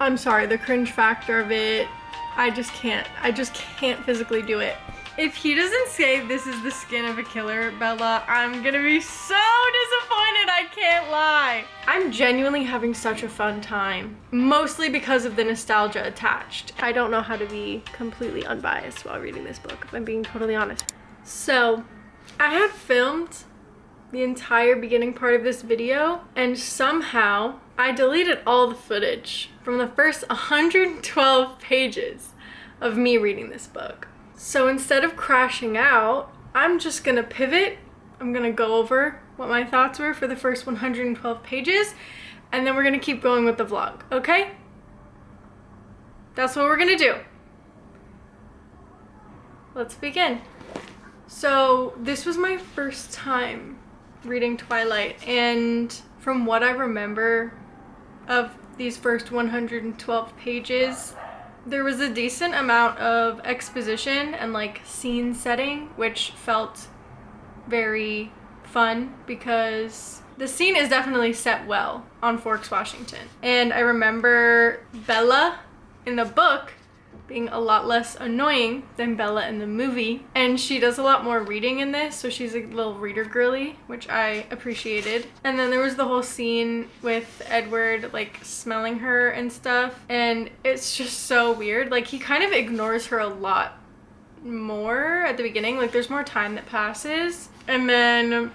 I'm sorry, the cringe factor of it, I just can't physically do it. If he doesn't say this is the skin of a killer, Bella, I'm gonna be so disappointed, I can't lie. I'm genuinely having such a fun time, mostly because of the nostalgia attached. I don't know how to be completely unbiased while reading this book, if I'm being totally honest. So, I had filmed the entire beginning part of this video, and somehow I deleted all the footage from the first 112 pages of me reading this book. So instead of crashing out, I'm just gonna pivot. I'm gonna go over what my thoughts were for the first 112 pages, and then we're gonna keep going with the vlog, okay? That's what we're gonna do. Let's begin. So this was my first time reading Twilight, and from what I remember of these first 112 pages, there was a decent amount of exposition and like scene setting, which felt very fun because the scene is definitely set well on Forks, Washington. And I remember Bella in the book being a lot less annoying than Bella in the movie. And she does a lot more reading in this, so she's a little reader girly, which I appreciated. And then there was the whole scene with Edward like smelling her and stuff, and it's just so weird. Like, he kind of ignores her a lot more at the beginning. Like, there's more time that passes. And then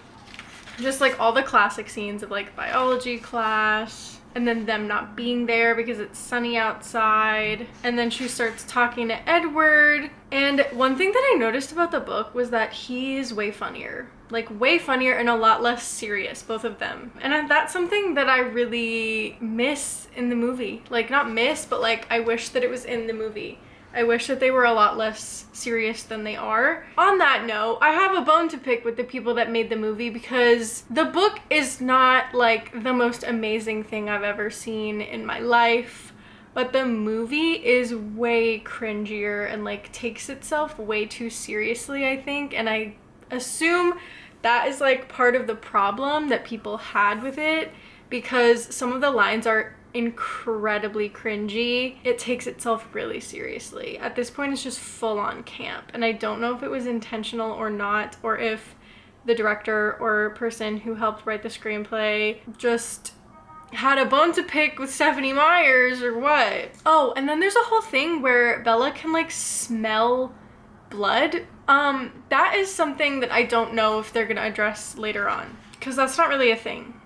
just like all the classic scenes of like biology class, and then them not being there because it's sunny outside. And then she starts talking to Edward. And one thing that I noticed about the book was that he's way funnier. Like, way funnier and a lot less serious, both of them. And that's something that I really miss in the movie. Like, not miss, but like, I wish that it was in the movie. I wish that they were a lot less serious than they are. On that note, I have a bone to pick with the people that made the movie, because the book is not like the most amazing thing I've ever seen in my life, but the movie is way cringier and like takes itself way too seriously, I think. And I assume that is like part of the problem that people had with it, because some of the lines are incredibly cringy. It takes itself really seriously. At this point, it's just full-on camp, and I don't know if it was intentional or not, or if the director or person who helped write the screenplay just had a bone to pick with Stephenie Meyers or what. Oh, and then there's a whole thing where Bella can like smell blood. That is something that I don't know if they're gonna address later on, because that's not really a thing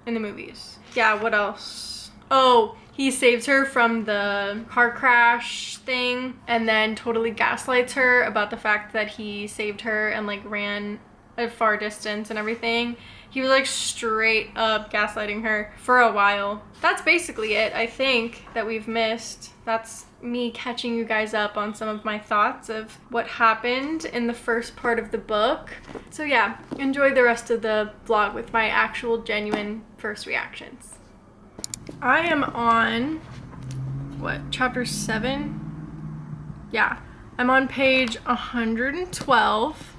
in the movies. Yeah, what else? Oh, he saves her from the car crash thing, and then totally gaslights her about the fact that he saved her and like ran a far distance and everything. He was like straight up gaslighting her for a while. That's basically it, I think, that we've missed. That's me catching you guys up on some of my thoughts of what happened in the first part of the book. So yeah, enjoy the rest of the vlog with my actual genuine first reactions. I am on, what, chapter 7? Yeah, I'm on page 112,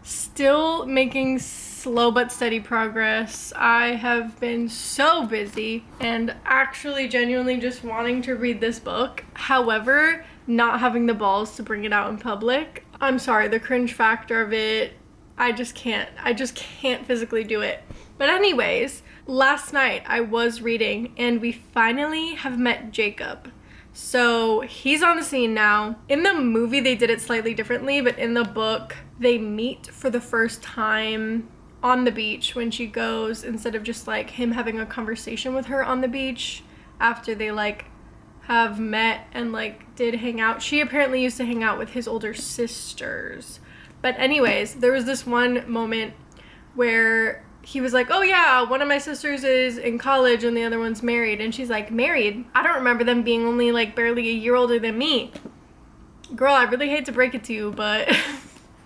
still making slow but steady progress. I have been so busy and actually genuinely just wanting to read this book. However, not having the balls to bring it out in public. I'm sorry, the cringe factor of it, I just can't physically do it. But anyways, last night I was reading and we finally have met Jacob. So he's on the scene now. In the movie they did it slightly differently, but in the book they meet for the first time on the beach when she goes, instead of just like him having a conversation with her on the beach after they like have met and like did hang out. She apparently used to hang out with his older sisters. But anyways, there was this one moment where he was like, oh yeah, one of my sisters is in college and the other one's married. And she's like, married? I don't remember them being only like barely a year older than me. Girl, I really hate to break it to you, but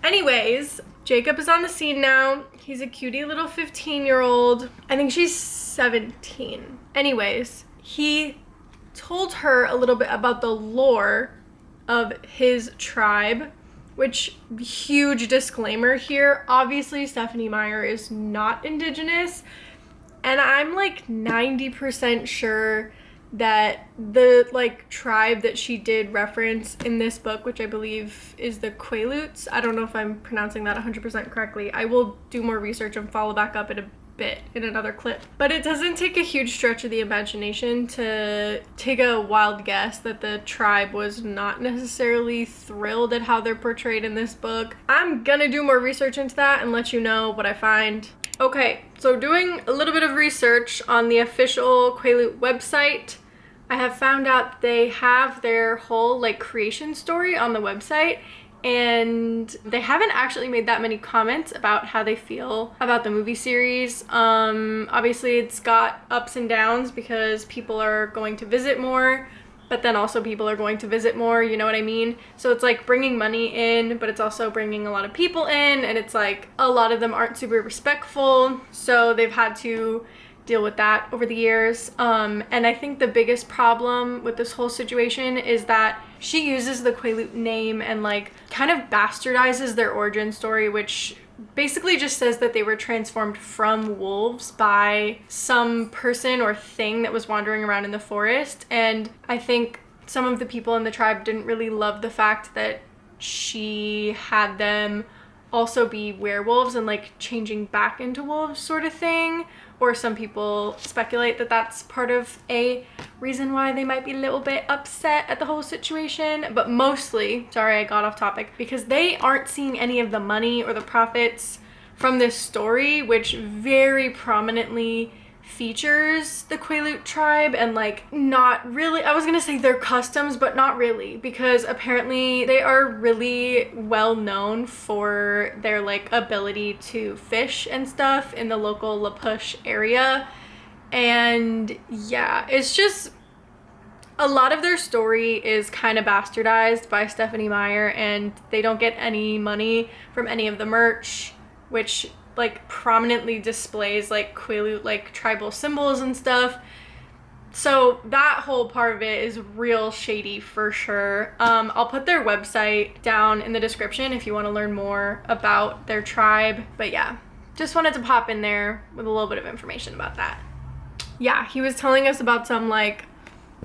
anyways, Jacob is on the scene now. He's a cutie little 15-year-old. I think she's 17. Anyways, he told her a little bit about the lore of his tribe, which, huge disclaimer here, obviously Stephenie Meyer is not Indigenous, and I'm like 90% sure that the like tribe that she did reference in this book, which I believe is the Quaaludes. I don't know if I'm pronouncing that 100% correctly. I will do more research and follow back up in a bit in another clip. But it doesn't take a huge stretch of the imagination to take a wild guess that the tribe was not necessarily thrilled at how they're portrayed in this book. I'm gonna do more research into that and let you know what I find. Okay, so doing a little bit of research on the official Quaalude website, I have found out they have their whole like creation story on the website, and they haven't actually made that many comments about how they feel about the movie series. Obviously it's got ups and downs because people are going to visit more, but then also people are going to visit more, you know what I mean? So it's like bringing money in, but it's also bringing a lot of people in, and it's like a lot of them aren't super respectful, so they've had to deal with that over the years. And I think the biggest problem with this whole situation is that she uses the Quaalude name and like kind of bastardizes their origin story, which basically just says that they were transformed from wolves by some person or thing that was wandering around in the forest. And I think some of the people in the tribe didn't really love the fact that she had them also be werewolves and like changing back into wolves sort of thing. Or some people speculate that that's part of a reason why they might be a little bit upset at the whole situation. But mostly, sorry I got off topic, because they aren't seeing any of the money or the profits from this story, which very prominently features the Quaalude tribe and like not really, I was gonna say their customs, but not really, because apparently they are really well known for their like ability to fish and stuff in the local La Push area. And yeah, it's just a lot of their story is kind of bastardized by Stephenie Meyer, and they don't get any money from any of the merch, which like prominently displays like Quaalude like tribal symbols and stuff. So that whole part of it is real shady for sure. I'll put their website down in the description if you want to learn more about their tribe. But yeah, just wanted to pop in there with a little bit of information about that. Yeah, he was telling us about some like,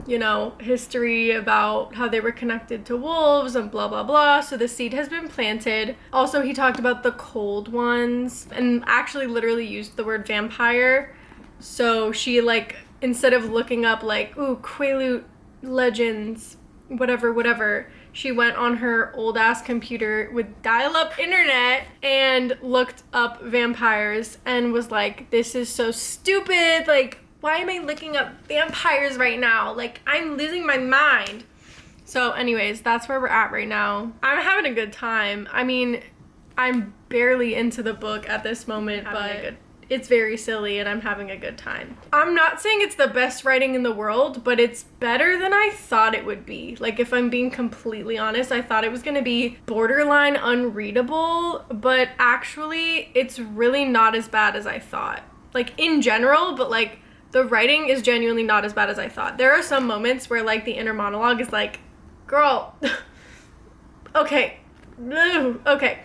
you know, history about how they were connected to wolves and blah blah blah. So the seed has been planted. Also, he talked about the cold ones and actually literally used the word vampire. So she like, instead of looking up like, ooh, Quaalude legends, whatever, she went on her old ass computer with dial-up internet and looked up vampires and was like, this is so stupid, like why am I looking up vampires right now? Like, I'm losing my mind. So anyways, that's where we're at right now. I'm having a good time. I mean, I'm barely into the book at this moment, but it's very silly and I'm having a good time. I'm not saying it's the best writing in the world, but it's better than I thought it would be. Like, if I'm being completely honest, I thought it was gonna be borderline unreadable, but actually it's really not as bad as I thought. Like, in general, but like, the writing is genuinely not as bad as I thought. There are some moments where like the inner monologue is like, girl, okay, okay.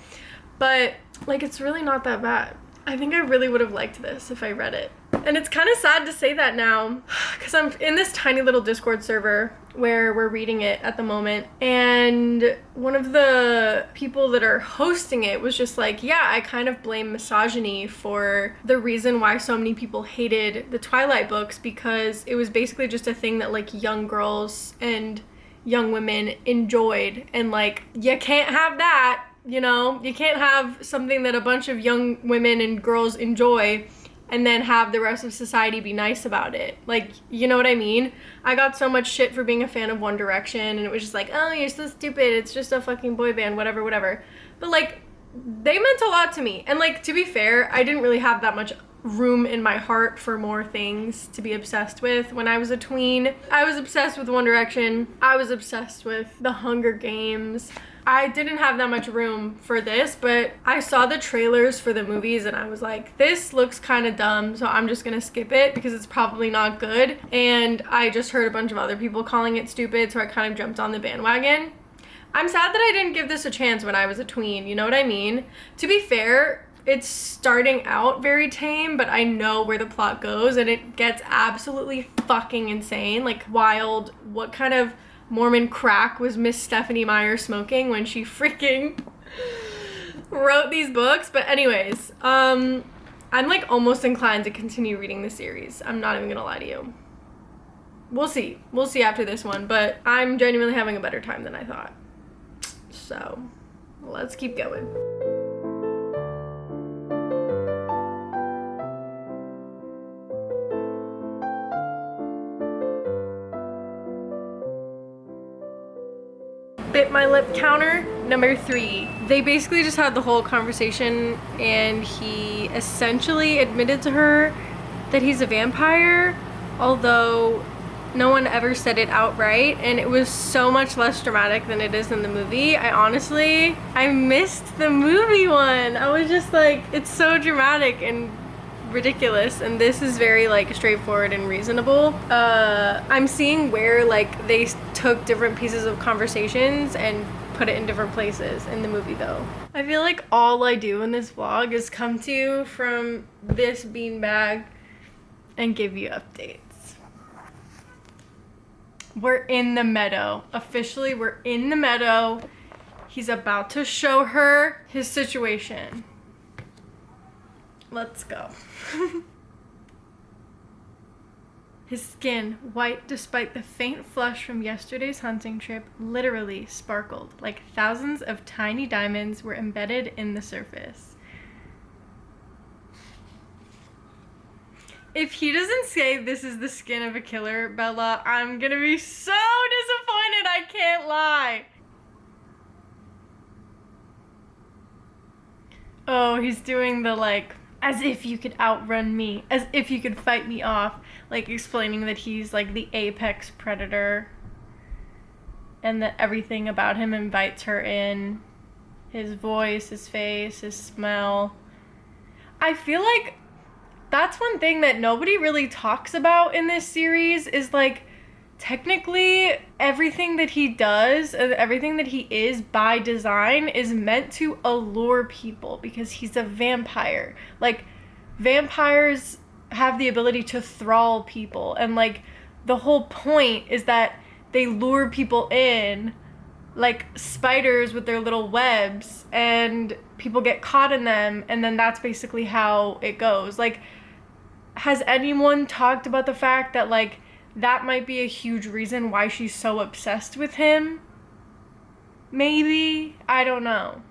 But like, it's really not that bad. I think I really would have liked this if I read it. And it's kind of sad to say that now, because I'm in this tiny little Discord server where we're reading it at the moment, and one of the people that are hosting it was just like, yeah, I kind of blame misogyny for the reason why so many people hated the Twilight books, because it was basically just a thing that like young girls and young women enjoyed, and like, you can't have that, you know? You can't have something that a bunch of young women and girls enjoy and then have the rest of society be nice about it. Like, you know what I mean? I got so much shit for being a fan of One Direction, and it was just like, oh, you're so stupid, it's just a fucking boy band, whatever. But like, they meant a lot to me. And like, to be fair, I didn't really have that much room in my heart for more things to be obsessed with when I was a tween. I was obsessed with One Direction. I was obsessed with The Hunger Games. I didn't have that much room for this, but I saw the trailers for the movies and I was like, this looks kind of dumb, so I'm just gonna skip it because it's probably not good. And I just heard a bunch of other people calling it stupid, so I kind of jumped on the bandwagon. I'm sad that I didn't give this a chance when I was a tween, you know what I mean? To be fair, It's starting out very tame, but I know where the plot goes, and it gets absolutely fucking insane. Like, wild. What kind of Mormon crack was Miss Stephenie Meyer smoking when she freaking wrote these books? But anyways, I'm like almost inclined to continue reading the series. I'm not even gonna lie to you. We'll see. We'll see after this one, but I'm genuinely having a better time than I thought. So, let's keep going. Bit my lip counter, number 3. They basically just had the whole conversation, and he essentially admitted to her that he's a vampire, although no one ever said it outright, and it was so much less dramatic than it is in the movie. I missed the movie one. I was just like, it's so dramatic and ridiculous, and this is very like straightforward and reasonable. I'm seeing where like they took different pieces of conversations and put it in different places in the movie though. I feel like all I do in this vlog is come to you from this beanbag and give you updates. We're in the meadow. Officially, we're in the meadow. He's about to show her his situation. Let's go. His skin, white despite the faint flush from yesterday's hunting trip, literally sparkled like thousands of tiny diamonds were embedded in the surface. If he doesn't say this is the skin of a killer, Bella, I'm gonna be so disappointed, I can't lie. Oh, he's doing the like, as if you could outrun me, as if you could fight me off, like explaining that he's like the apex predator and that everything about him invites her in. His voice, his face, his smell. I feel like that's one thing that nobody really talks about in this series is like, technically everything that he does, everything that he is by design is meant to allure people because he's a vampire. Like, vampires have the ability to thrall people, and like the whole point is that they lure people in like spiders with their little webs, and people get caught in them, and then that's basically how it goes. Like, has anyone talked about the fact that like that might be a huge reason why she's so obsessed with him? Maybe. I don't know.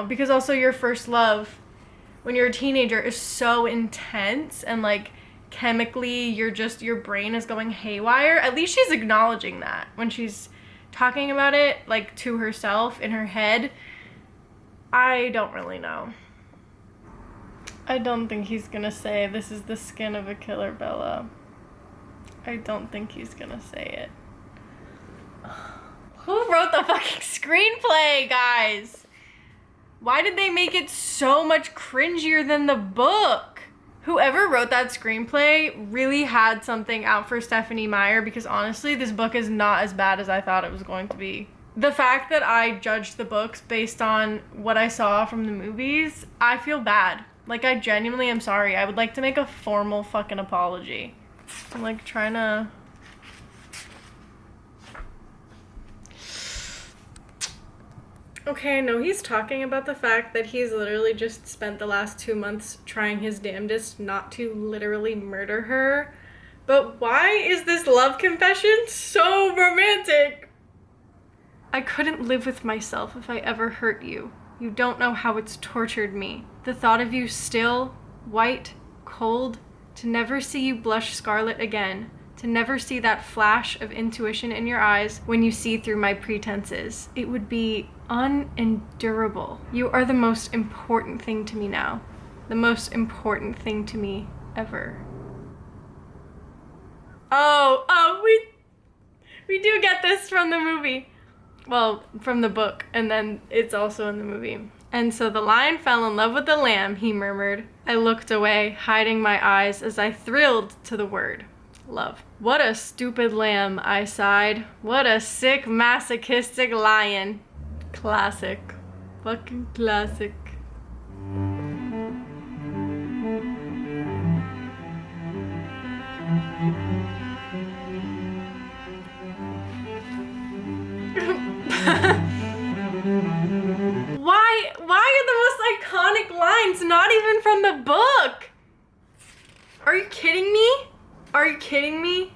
Because also your first love when you're a teenager is so intense, and like chemically your brain is going haywire. At least she's acknowledging that when she's talking about it like to herself in her head. I don't really know. I don't think he's gonna say this is the skin of a killer, Bella. I don't think he's gonna say it. Who wrote the fucking screenplay, guys? Why did they make it so much cringier than the book? Whoever wrote that screenplay really had something out for Stephenie Meyer, because honestly, this book is not as bad as I thought it was going to be. The fact that I judged the books based on what I saw from the movies, I feel bad. Like, I genuinely am sorry. I would like to make a formal fucking apology. I'm like trying to... Okay, I know he's talking about the fact that he's literally just spent the last 2 months trying his damnedest not to literally murder her. But why is this love confession so romantic? I couldn't live with myself if I ever hurt you. You don't know how it's tortured me. The thought of you still, white, cold, to never see you blush scarlet again, to never see that flash of intuition in your eyes when you see through my pretenses. It would be unendurable. You are the most important thing to me now. The most important thing to me ever. We do get this from the movie. Well, from the book, and then it's also in the movie. And so the lion fell in love with the lamb, he murmured. I looked away, hiding my eyes as I thrilled to the word. Love. What a stupid lamb, I sighed. What a sick, masochistic lion. Classic. Fucking classic. lines, not even from the book. Are you kidding me? Are you kidding me?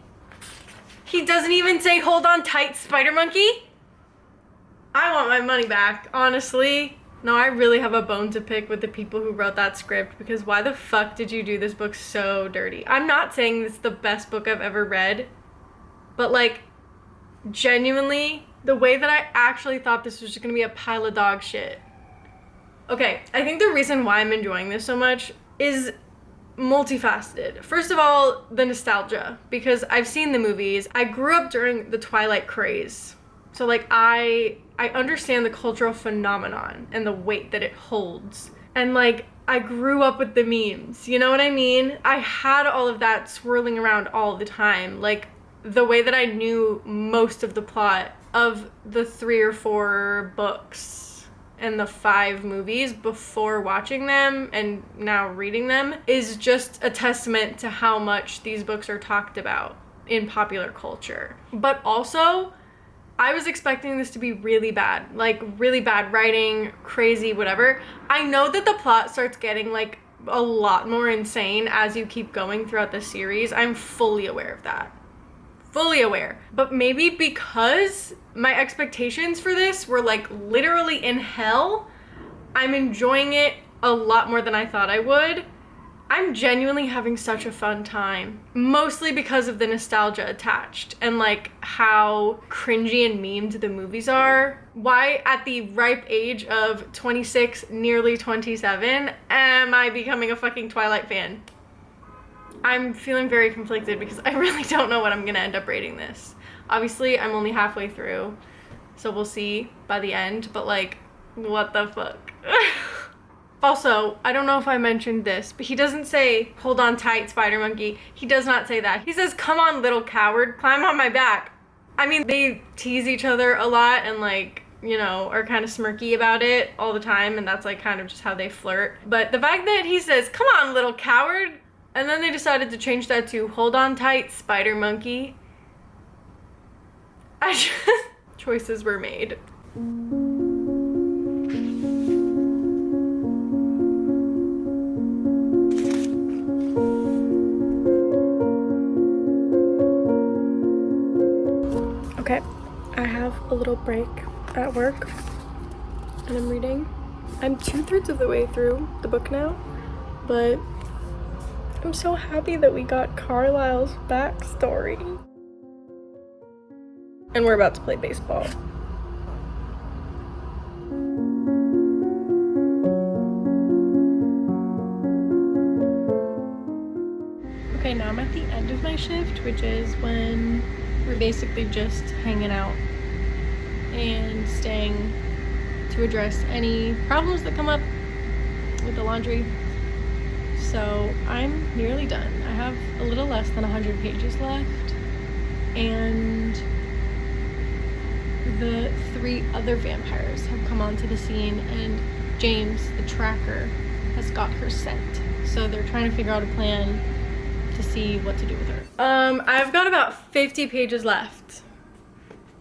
He doesn't even say, hold on tight, spider monkey. I want my money back, honestly. No, I really have a bone to pick with the people who wrote that script, because why the fuck did you do this book so dirty? I'm not saying it's the best book I've ever read, but like, genuinely, the way that I actually thought this was just gonna be a pile of dog shit. Okay, I think the reason why I'm enjoying this so much is multifaceted. First of all, the nostalgia, because I've seen the movies. I grew up during the Twilight craze. So like I understand the cultural phenomenon and the weight that it holds. And like I grew up with the memes, you know what I mean? I had all of that swirling around all the time. Like the way that I knew most of the plot of the 3 or 4 books and the 5 movies before watching them and now reading them is just a testament to how much these books are talked about in popular culture. But also, I was expecting this to be really bad, like really bad writing, crazy, whatever. I know that the plot starts getting like a lot more insane as you keep going throughout the series. I'm fully aware of that. Fully aware. But maybe because my expectations for this were like literally in hell, I'm enjoying it a lot more than I thought I would. I'm genuinely having such a fun time, mostly because of the nostalgia attached and like how cringy and memed the movies are. Why at the ripe age of 26, nearly 27, am I becoming a fucking Twilight fan? I'm feeling very conflicted because I really don't know what I'm gonna end up rating this. Obviously, I'm only halfway through, so we'll see by the end, but like, what the fuck? Also, I don't know if I mentioned this, but he doesn't say, hold on tight, spider monkey. He does not say that. He says, come on, little coward, climb on my back. I mean, they tease each other a lot and like, you know, are kind of smirky about it all the time, and that's like kind of just how they flirt. But the fact that he says, come on, little coward, and then they decided to change that to, hold on tight, spider monkey. Choices were made. Okay, I have a little break at work and I'm reading. I'm 2/3 of the way through the book now, but I'm so happy that we got Carlisle's backstory. And we're about to play baseball. Okay, now I'm at the end of my shift, which is when we're basically just hanging out and staying to address any problems that come up with the laundry. So I'm nearly done. I have a little less than 100 pages left, and the 3 other vampires have come onto the scene, and James, the tracker, has got her scent. So they're trying to figure out a plan to see what to do with her. I've got about 50 pages left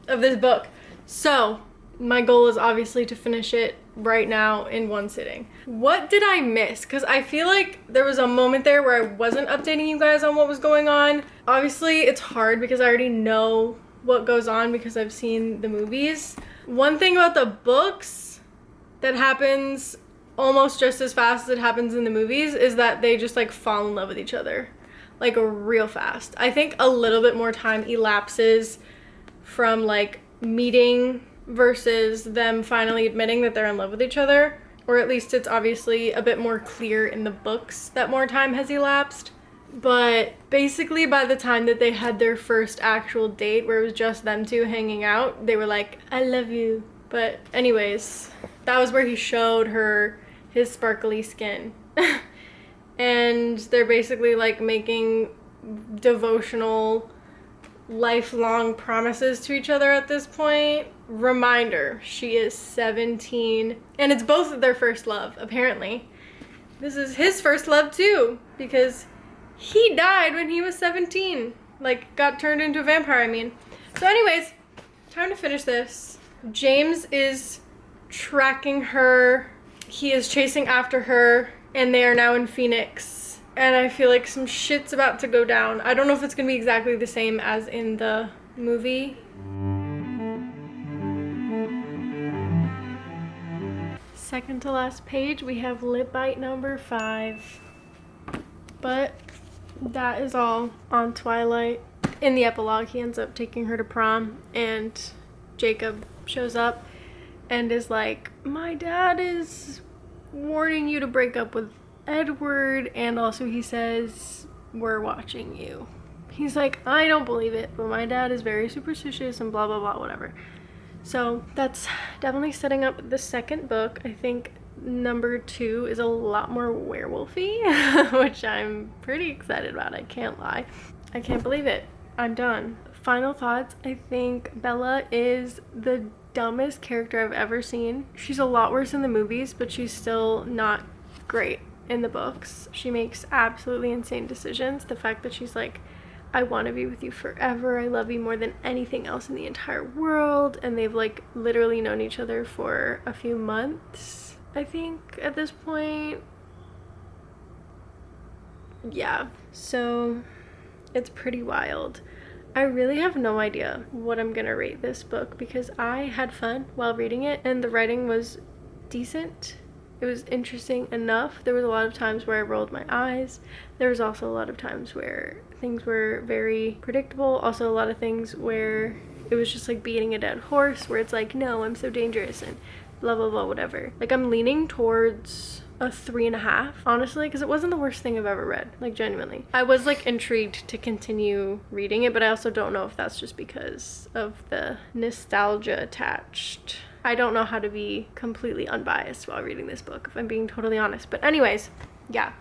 of this book. So my goal is obviously to finish it right now in one sitting. What did I miss? Because I feel like there was a moment there where I wasn't updating you guys on what was going on. Obviously, it's hard because I already know what goes on because I've seen the movies. One thing about the books that happens almost just as fast as it happens in the movies is that they just like fall in love with each other, like real fast. I think a little bit more time elapses from like meeting versus them finally admitting that they're in love with each other, or at least it's obviously a bit more clear in the books that more time has elapsed. But basically by the time that they had their first actual date where it was just them two hanging out, they were like, I love you. But anyways, that was where he showed her his sparkly skin. And they're basically like making devotional lifelong promises to each other at this point. Reminder, she is 17, and it's both of their first love, apparently. This is his first love too, because he died when he was 17. Like, got turned into a vampire, I mean. So anyways, time to finish this. James is tracking her he is chasing after her, and they are now in Phoenix. And I feel like some shit's about to go down. I don't know if it's gonna be exactly the same as in the movie. Second to last page, we have lip bite number 5. But that is all on Twilight. In the epilogue, he ends up taking her to prom, and Jacob shows up and is like, my dad is warning you to break up with Edward, and also he says, we're watching you. He's like, I don't believe it, but my dad is very superstitious and blah blah blah, whatever. So that's definitely setting up the second book. I think number 2 is a lot more werewolfy, which I'm pretty excited about. I can't lie. I can't believe it. I'm done. Final thoughts. I think Bella is the dumbest character I've ever seen. She's a lot worse in the movies, but she's still not great in the books. She makes absolutely insane decisions. The fact that she's like, I want to be with you forever. I love you more than anything else in the entire world. And they've like literally known each other for a few months, I think, at this point. Yeah, so it's pretty wild. I really have no idea what I'm gonna rate this book because I had fun while reading it and the writing was decent. It was interesting enough. There was a lot of times where I rolled my eyes. There was also a lot of times where things were very predictable. Also a lot of things where it was just like beating a dead horse, where it's like, no, I'm so dangerous and blah blah blah, whatever. Like, I'm leaning towards a 3.5, honestly, because it wasn't the worst thing I've ever read, like genuinely. I was like intrigued to continue reading it, but I also don't know if that's just because of the nostalgia attached. I don't know how to be completely unbiased while reading this book, if I'm being totally honest. But anyways, yeah,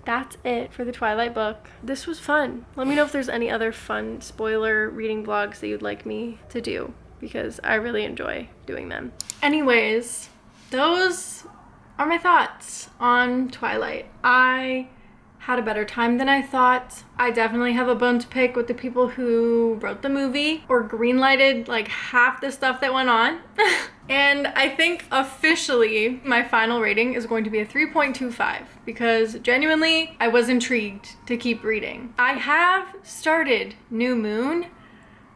that's it for the Twilight book. This was fun. Let me know if there's any other fun spoiler reading vlogs that you'd like me to do, because I really enjoy doing them. Anyways, those are my thoughts on Twilight. I had a better time than I thought. I definitely have a bone to pick with the people who wrote the movie or greenlighted like half the stuff that went on. And I think officially my final rating is going to be a 3.25 because genuinely I was intrigued to keep reading. I have started New Moon.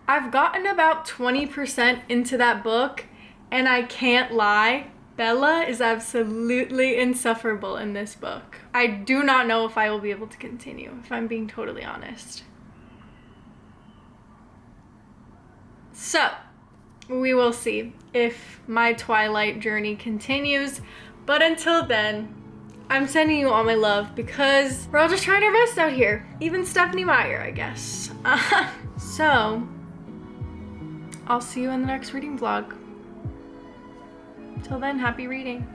I've gotten about 20% into that book and I can't lie, Bella is absolutely insufferable in this book. I do not know if I will be able to continue, if I'm being totally honest. So, we will see if my Twilight journey continues. But until then, I'm sending you all my love because we're all just trying our best out here. Even Stephanie Meyer, I guess. So, I'll see you in the next reading vlog. Till then, happy reading.